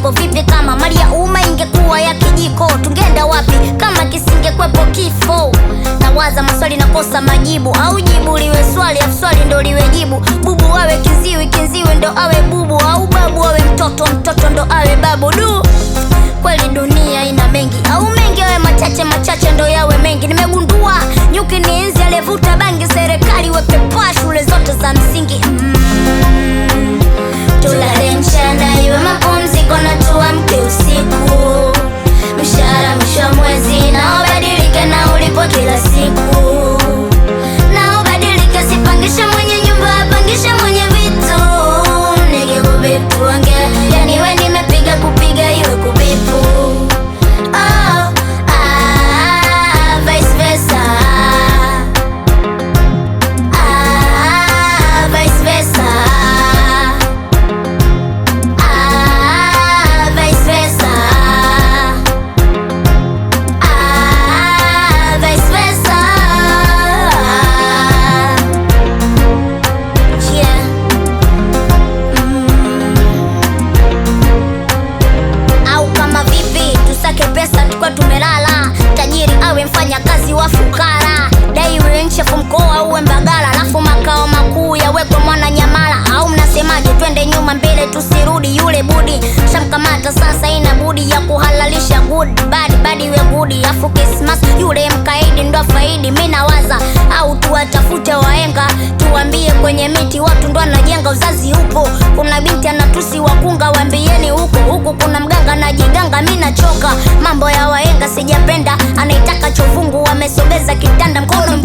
ipo vipi? Kama mali ya umma ingekuwa ya kijiko, tungeenda wapi kama kisingekwepo kifo? Nawaza maswali nakosa majibu, au jibu liwe swali afu swali ndo liwe jibu. Bubu awe kiziwi, kiziwi ndo awe bubu, au babu awe mtoto, mtoto ndo awe babu. Du, kweli dunia ina mengi, au mengi awe machache, machache ndo yawe mengi. Nimegundua nyuki ni inzi aliyevuta bangi, serikali weke paa shule zote za msingi. Tulale mchana iwe mapumziko na tuamke usiku. Mshahara mwisho wa mwezi na ubadilike na ulipo kila siku. Na ubadilike, sipangisha mwenye nyumba, apangisha mwenye vitu. Nikikubipu ongea, yani we nimepiga kupiga iwe kubipu. Vice versa. Vice versa. Vice versa. Vice versa. Yeah. Au kama vipi tusake pesa tukwa tumelala, tajiri awe mfanya kazi wa fukara, dai uwe mchefu mkoa uwe Mbagala, alafu makao makuu yawekwe Mwananyamala. Au mnasemaje? Twende nyuma mbele tusirudi, yule budi shamkamata sasa, ina budi ya kuhalalisha good bad bad we good. Afu Christmas yule mkaidi ndo faidi. Mimi nawaza au tuwatafute wahenga, tuambie kwenye miti watu ndo anajenga. Uzazi upo, kuna binti anatusi wakunga, waambieni huko huko kuna mganga na jiganga. Mimi nachoka mambo ya wahenga, sijapenda anaitaka chovungu, wamesogeza kitanda mkono